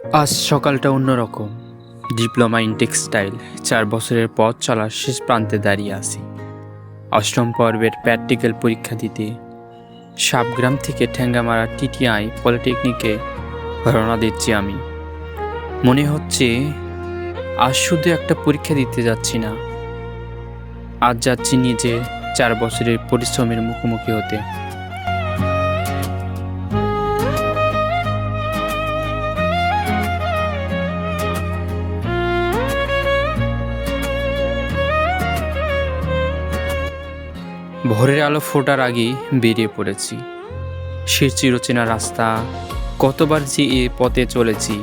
আজ সকালটা অন্যরকম। ডিপ্লোমা ইন টেক্সটাইল ৪ বছরের পথ চলার শেষ প্রান্তে দাঁড়িয়ে আছি। অষ্টম পর্বের প্র্যাকটিক্যাল পরীক্ষা দিতে সাবগ্রাম থেকে ঠেঙ্গামারা টিটিআই পলিটেকনিকে রওনা দিচ্ছি আমি। মনে হচ্ছে আজ শুধু একটা পরীক্ষা দিতে যাচ্ছি না, আজ যাচ্ছি নিজে ৪ বছরের পরিশ্রমের মুখোমুখি হতে। ভোরের আলো ফোটার আগেই বেরিয়ে পড়েছি। সে চিরচেনা রাস্তা, কতবার যে এ পথে চলেছি,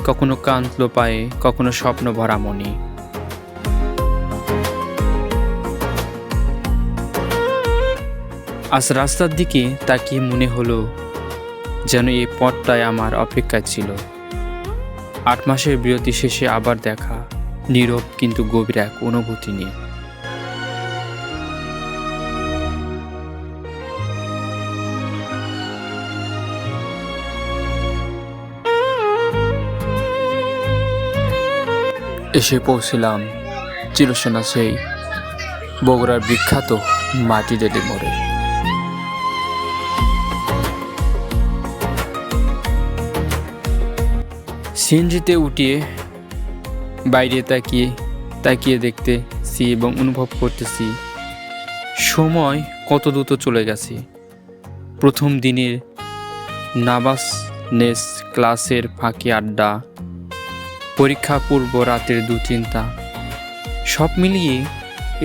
কখনো কাঁদলো পায়ে, কখনো স্বপ্ন ভরা মনে। আজ রাস্তার দিকে তাকিয়ে মনে হলো যেন এই পথটাই আমার অপেক্ষায় ছিল। ৮ মাসের বিরতি শেষে আবার দেখা, নীরব কিন্তু গভীর এক অনুভূতি নিয়ে। এসে পৌঁছলাম চিরসেনা সেই বগুড়ার বিখ্যাত মাটিডেলি মোড়ে। সিএনজিতে উঠিয়ে বাইরে তাকিয়ে তাকিয়ে দেখতেছি এবং অনুভব করতেছি সময় কত দ্রুত চলে গেছে। প্রথম দিনের নার্ভাসনেস, ক্লাসের ফাঁকি আড্ডা, পরীক্ষা পূর্ব রাতের দুশ্চিন্তা, সব মিলিয়ে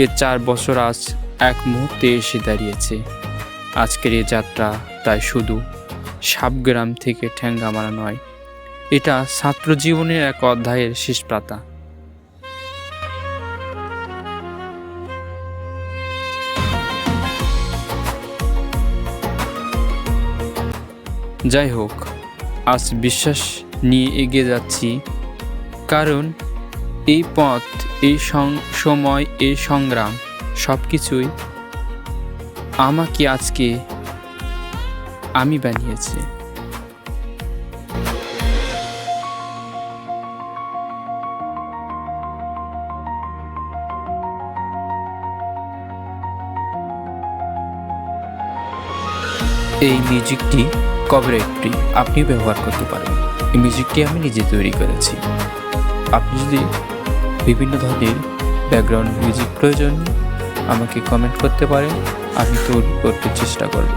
এ ৪ বছর আজ এক মুহূর্তে এসে দাঁড়িয়েছে। আজকের এই যাত্রা তাই শুধু সাবগ্রাম থেকে ঠেঙ্গামারা নয়, এটা ছাত্র জীবনের এক অধ্যায়ের শেষ পাতা। যাই হোক, আজ বিশ্বাস নিয়ে এগিয়ে যাচ্ছি, কারণ এই পথ, এই সময়, এই সংগ্রাম সব কিছুই আমাকে আজকে আমি বানিয়েছি। এই মিউজিকটি কপিরাইট ফ্রি, আপনি ব্যবহার করতে পারেন। এই মিউজিকটি আমি নিজে তৈরি করেছি। আপনি যদি বিভিন্ন ধরনের ব্যাকগ্রাউন্ড মিউজিক প্রয়োজন, আমাকে কমেন্ট করতে পারেন, আমি তৈরি করতে চেষ্টা করব।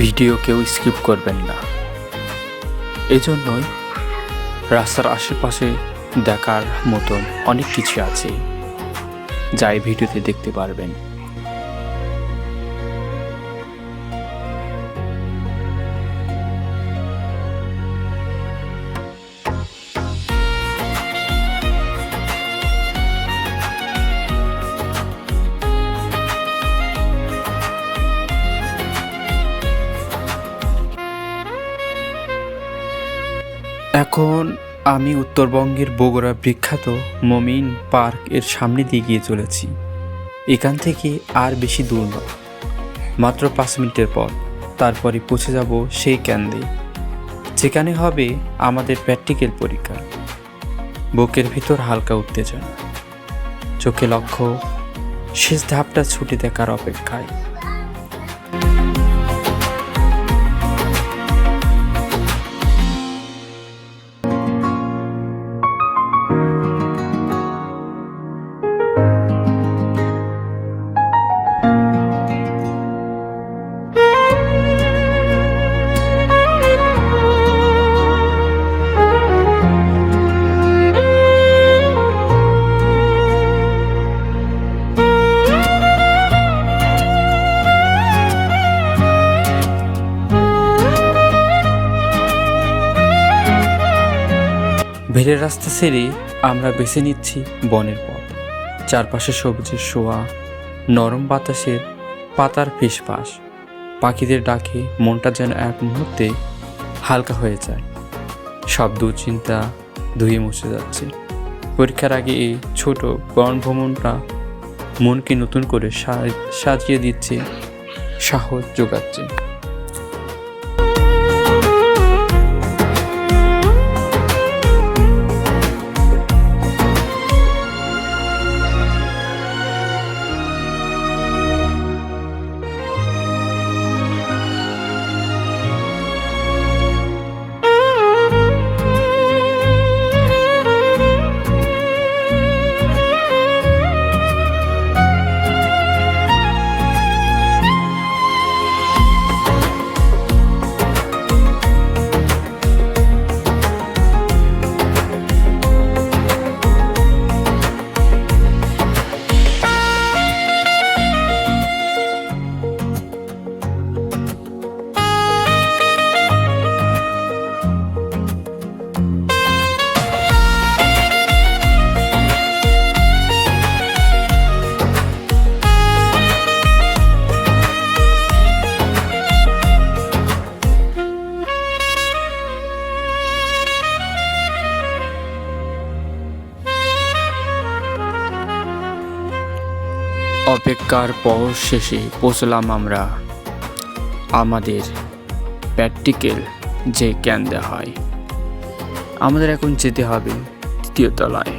ভিডিও কেউ স্কিপ করবেন না। এজন্যই রাস্তার আশেপাশে দেখার মতন অনেক কিছু আছে যা এই ভিডিওতে দেখতে পারবেন। এখন আমি উত্তরবঙ্গের বগুড়া বিখ্যাত মমিন পার্ক এর সামনে দিয়ে গিয়ে চলেছি। এখান থেকে আর বেশি দূর নয়, মাত্র ৫ মিনিটের পথ। তারপরে পৌঁছে যাব সেই কেন্দ্রে, যেখানে হবে আমাদের প্র্যাকটিক্যাল পরীক্ষা। বুকের ভিতর হালকা উত্তেজনা, চোখে লক্ষ্য, শেষ ধাপটা ছুটে দেখার অপেক্ষায়। ভিড়ের রাস্তা ছেড়ে আমরা বেছে নিচ্ছি বনের পথ। চারপাশে সবুজের শোয়া, নরম বাতাসের পাতার ফিসফাস, পাখিদের ডাকে মনটা যেন এক মুহূর্তে হালকা হয়ে যায়। সব দুশ্চিন্তা ধুয়ে মুছে যাচ্ছে। পরীক্ষার আগে এই ছোট ভ্রমণটা মনকে নতুন করে সাজিয়ে দিচ্ছে, সাহস যোগাচ্ছে। অপেক্ষার পর শেষে পৌঁছলাম আমরা আমাদের প্র্যাকটিক্যাল যে কেন্দ্রে হয়। আমাদের এখন যেতে হবে 3য় তলায়।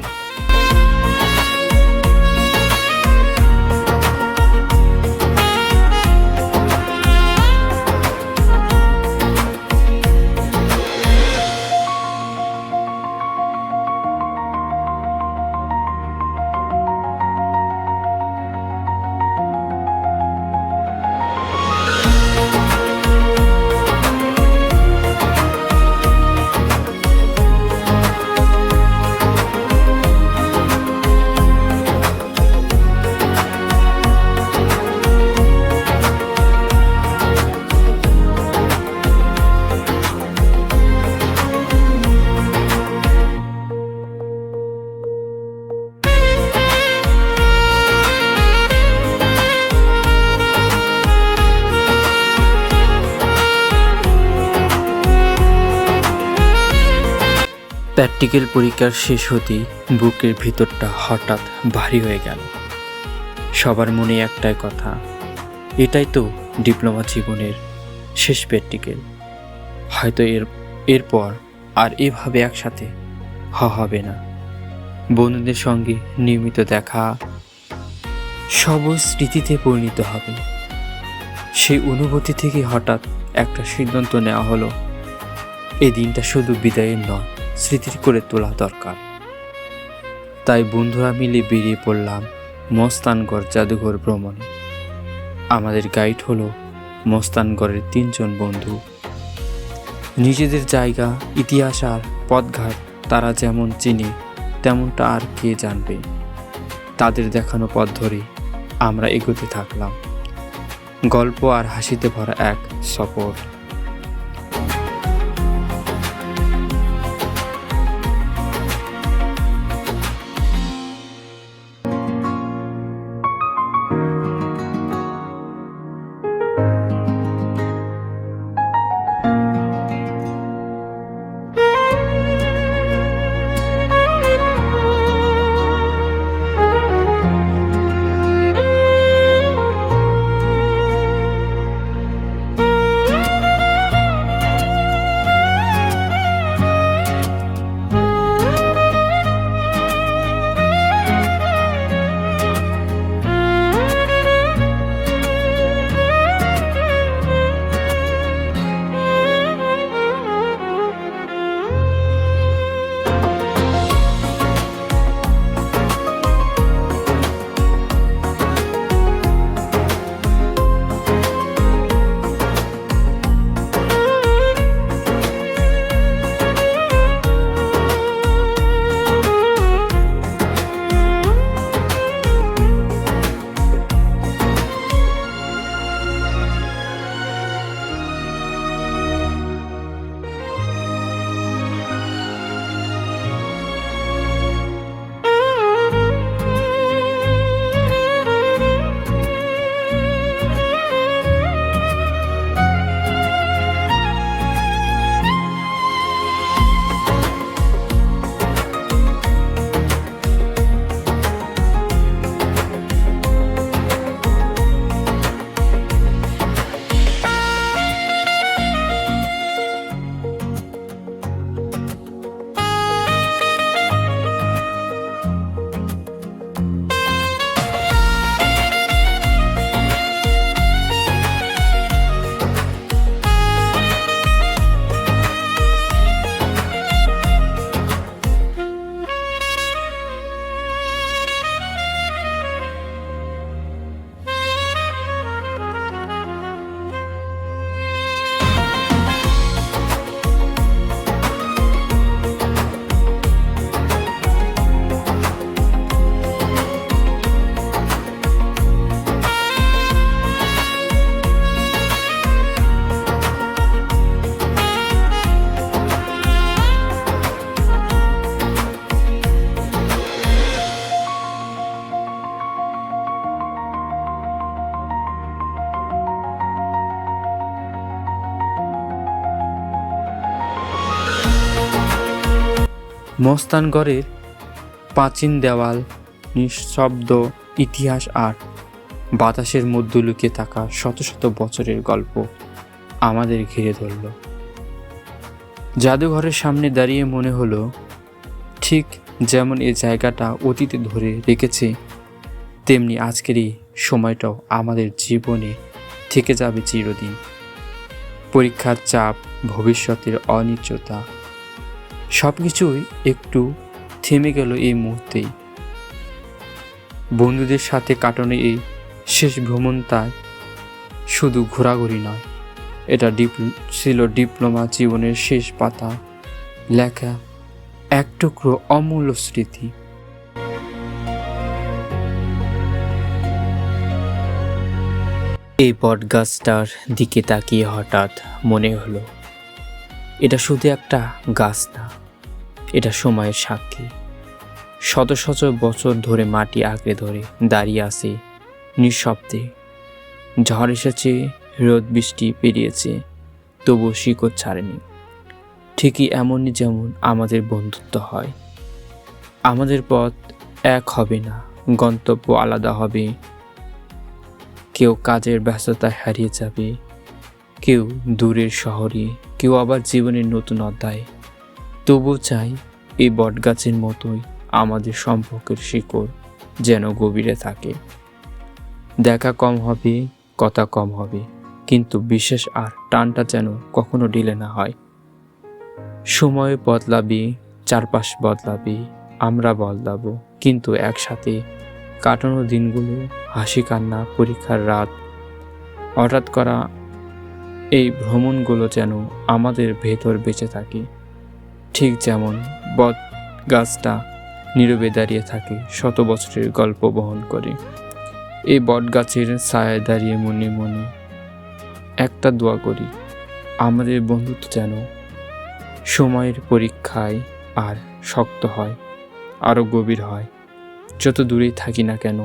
প্র্যাকটিক্যাল পরীক্ষার শেষ হতেই বুকের ভিতরটা হঠাৎ ভারী হয়ে গেল। সবার মনে একটাই কথা, এটাই তো ডিপ্লোমা জীবনের শেষ প্র্যাকটিক্যাল। হয়তো এরপর আর এভাবে একসাথে হবে না। বন্ধুদের সঙ্গে নিয়মিত দেখা সব স্মৃতিতে পরিণত হবে। সেই অনুভূতি থেকে হঠাৎ একটা সিদ্ধান্ত নেওয়া হলো, এই দিনটা শুধু বিদায়ের নয়, স্মৃতির করে তোলা দরকার। তাই বন্ধুরা মিলে বেরিয়ে পড়লাম মস্তানগড় জাদুঘর ভ্রমণে। আমাদের গাইড হলো মস্তানগড়ের 3 জন বন্ধু। নিজেদের জায়গা, ইতিহাস আর পথঘাট তারা যেমন চিনে তেমনটা আর কে জানবে। তাদের দেখানো পথ ধরে আমরা এগোতে থাকলাম, গল্প আর হাসিতে ভরা এক সফর। মস্তানগড়ের প্রাচীন দেওয়াল, নিঃশব্দ ইতিহাস আর বাতাসের মধ্যে লুকিয়ে থাকা শত শত বছরের গল্প আমাদের ঘিরে ধরল। জাদুঘরের সামনে দাঁড়িয়ে মনে হলো ঠিক যেমন এই জায়গাটা অতীতে ধরে রেখেছে, তেমনি আজকের এই সময়টাও আমাদের জীবনে থেকে যাবে চিরদিন। পরীক্ষার চাপ, ভবিষ্যতের অনিশ্চয়তা সব কিছুই একটু থেমে গেল এই মুহূর্তেই। বন্ধুদের সাথে কাটানো এই শেষ ভ্রমণটায় শুধু ঘোরাঘুরি নয়, এটা ছিল ডিপ্লোমা জীবনের শেষ পাতা লেখা এক টুকরো অমূল্য স্মৃতি। এই বটগাছটার দিকে তাকিয়ে হঠাৎ মনে হলো এটা শুধু একটা গাছ না, এটা সময়ের সাক্ষী। শত শত বছর ধরে মাটি আঁকড়ে ধরে দাঁড়িয়ে আছে নিঃশব্দে। ঝড় এসেছে, রোদ বৃষ্টি পেরিয়েছে, তবুও শিকড় ছাড়েনি। ঠিকই এমনই যেমন আমাদের বন্ধুত্ব হয়। আমাদের পথ এক হবে না, গন্তব্য আলাদা হবে। কেউ কাজের ব্যস্ততায় হারিয়ে যাবে, কেউ দূরের শহরে, কেউ আবার জীবনের নতুন অধ্যায়। তবু চাই এই বটগাছের মতোই আমাদের সম্পর্কের শিকড় যেন গভীরে থাকে। দেখা কম হবে, কথা কম হবে, কিন্তু বিশেষ আর টানটা যেন কখনো ঢিলে না হয়। সময় বদলাবে, চারপাশ বদলাবে, আমরা বদলাবো, কিন্তু একসাথে কাটানো দিনগুলো, হাসি কান্না, পরীক্ষার রাত, হঠাৎ করা এই ভ্রমণগুলো যেন আমাদের ভেতর বেঁচে থাকে। ঠিক যেমন বট গাছটা নীরবে দাঁড়িয়ে থাকে শত বছরের গল্প বহন করে। এই বট গাছের ছায়ায় দাঁড়িয়ে মনে মনে একটা দোয়া করি, আমাদের বন্ধুত্ব যেন সময়ের পরীক্ষায় আর শক্ত হয়, আরও গভীর হয়। যত দূরেই থাকি না কেন,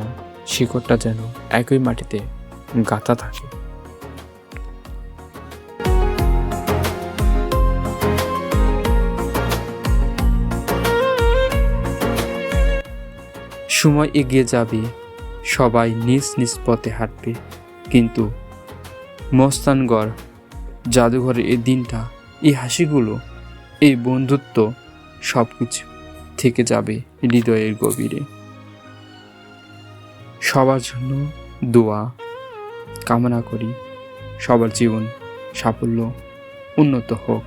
শিকড়টা যেন একই মাটিতে গাঁথা থাকে। সময় এগিয়ে যাবে, সবাই নিজ নিজ পথে হাঁটবে, কিন্তু মস্তানগড় জাদুঘরের এই দিনটা, এই হাসিগুলো, এই বন্ধুত্ব সব কিছু থেকে যাবে হৃদয়ের গভীরে। সবার জন্য দোয়া কামনা করি, সবার জীবন সাফল্য উন্নত হোক।